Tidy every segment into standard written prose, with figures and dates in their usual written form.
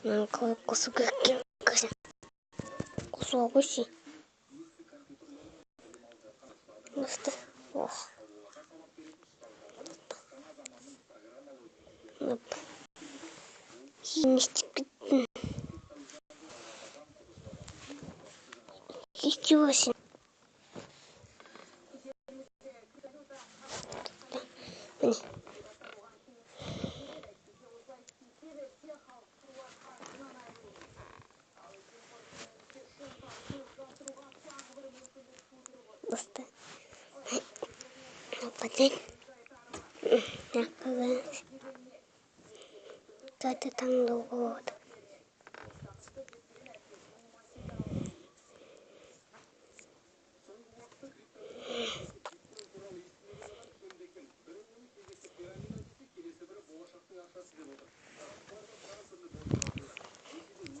なんかこそぐっきんかしら。こそおいしい。どうして？わ。やっぱ。火にしてくってん。火はしない。どうして？はい。やっぱね。なんかね。だって単独語だ。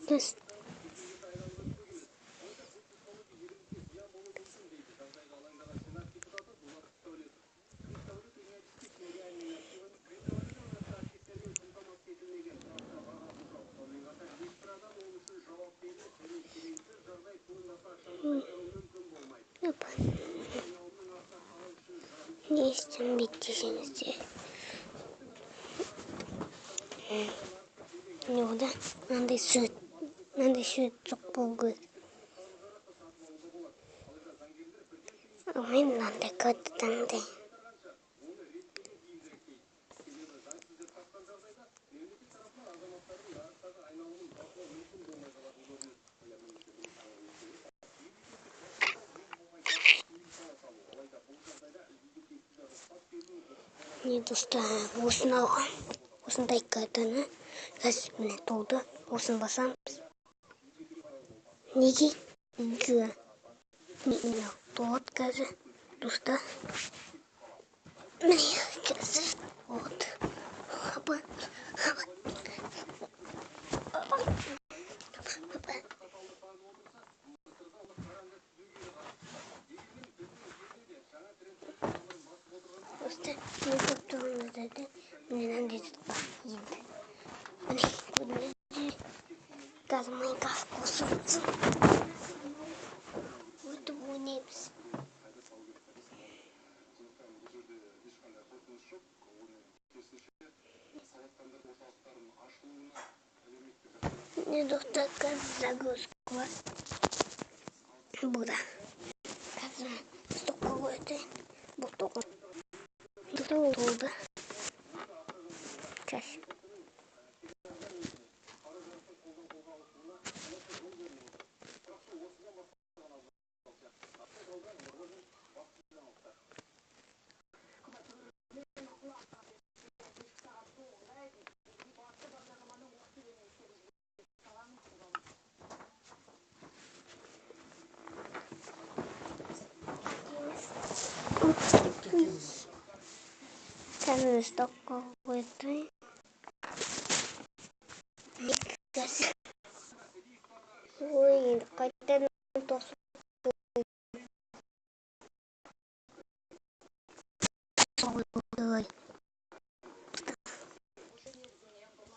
です。やっぱ西ちゃんびっち先生。なんで習得ポグ。ごめん、なんで買ってたんで。Не достаем. Уснал дайкатана. Газ мне толда. Усан басам. Ниги. Гюа. Мина. Тот газа. Дуста. Мне газа. Вот. Хаба. Просто не готовы дать. Мне надо газ мой газ кусается. Вот вунипс. Не доктор газ загрузку. Буда. Газ стоколоты. Буток. Долго. Чаще. Там стоколоты. Ой, какая-то тоже.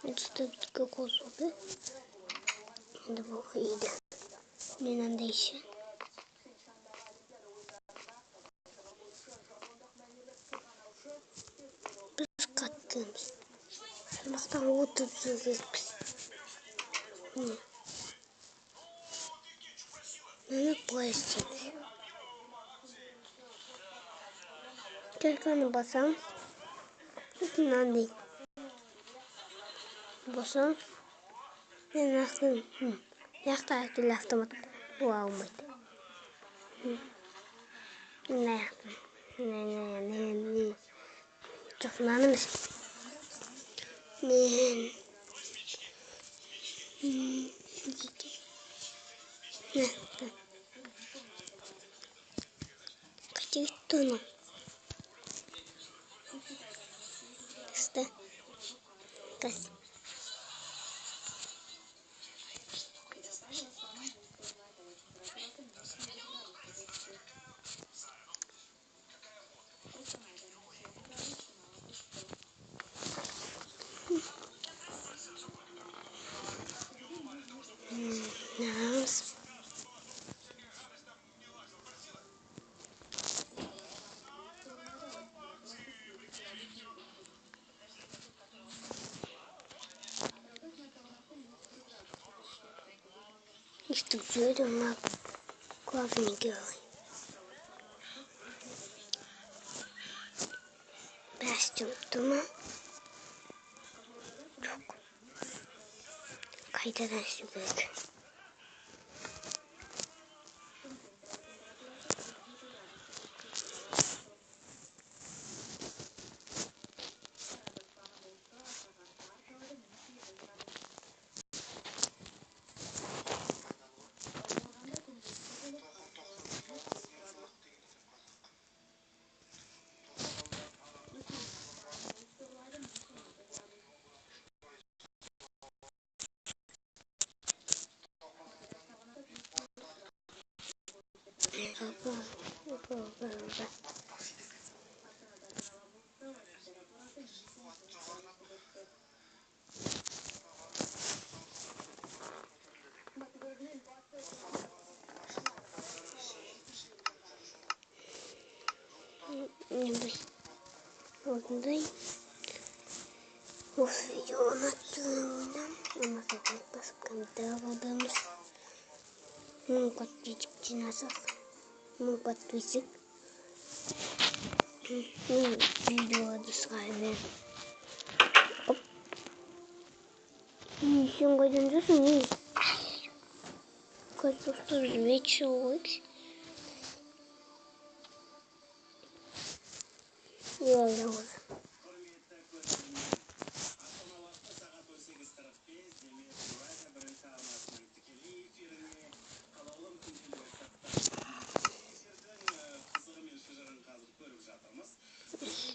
Это какой зубы? Это выходит. Мне надо еще. Скатываемся. Просто вот тут зубы. Надо пластик. Только на басам. Это надо. Басам. Я нахрен. Я хочу автомат. Вау, мать. Не. Çok nanemiş. Ne. Kaçı gitti onu. İşte. Kaç. Işte şöyle kuaförünü görüyorum. Biraz tuttu mu? Çok. Kaydıran şu büyük. Buradayım. Bu video anlattığımdan ama sokak basıp aldığımız подписчик нас подписчик видео доставим. Еще годин засуни. Как-то вечерок. Я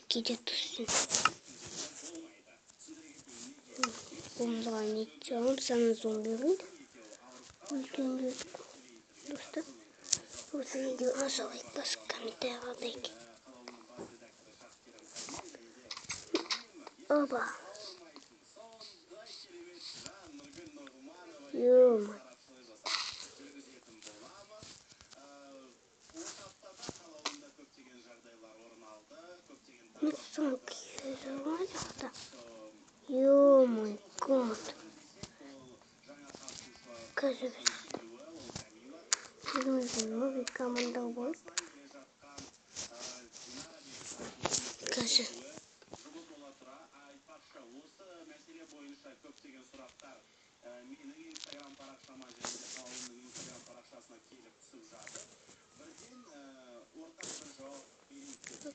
Gece tutsun. Bundan anlatacağım sana zombilerin. Bugün dostum. Bu video nasıl basıp kamerayı Oba. Yok. Son kez var ya. Oh my god. Кажется, новый командовой. Кажется.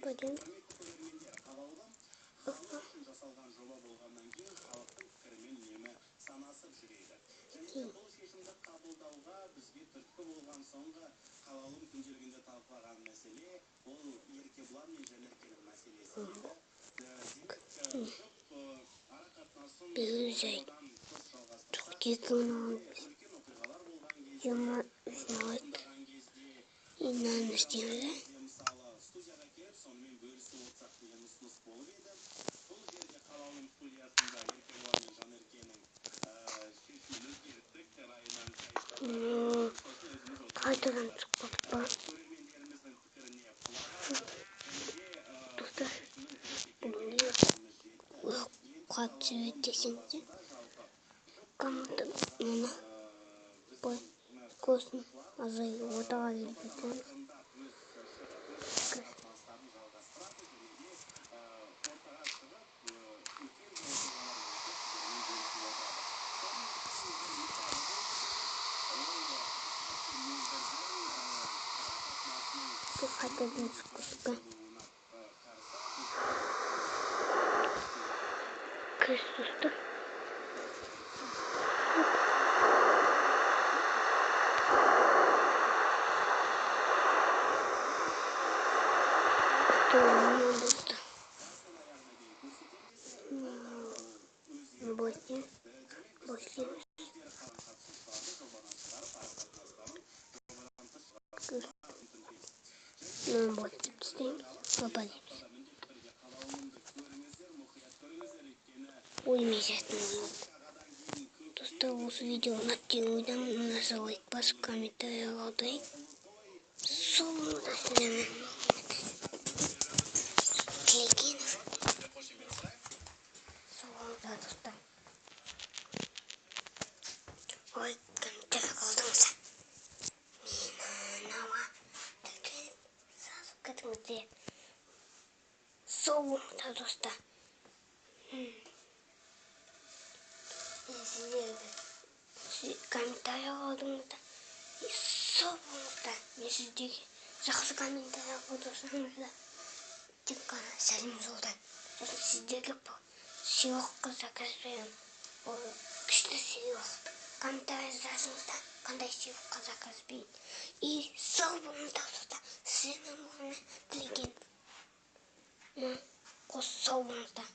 Пойдем. Büyüyecek. Çok yakın olmuş. Yama üstüne inanmıştım. Kaydıran çıkmadı. Dostlar. Kaç ötesinde. Kamuda ona. Kosmos azayı o da ayrıca. Kaydıran çıkmadı. Kız dostum. Uyumayacaktım. Dostlar bu videonun attığımdan nasıl like basıp kamerayı aldık. Sonunda hemen. Klikin. Sonunda dostlar. Oy kamerayı aldım sen. кетіңіздер. Сау болыңыздар достар. Сіздерге комментарий қалдыңыздар. Сау болыңыздар. Мен сіздерге жақсы комментарий қалдырсаңыздар тек қана сәлем жолдаймын. Сосын сіздерге сыйлыққа заказ беремін. Ол күшті сыйлық. Комментарий жазыңыздар, қандай сыйлыққа заказ берейін. И сау болыңыздар достар. Сіздердің өміріне тілеген. Сау болыңыздар.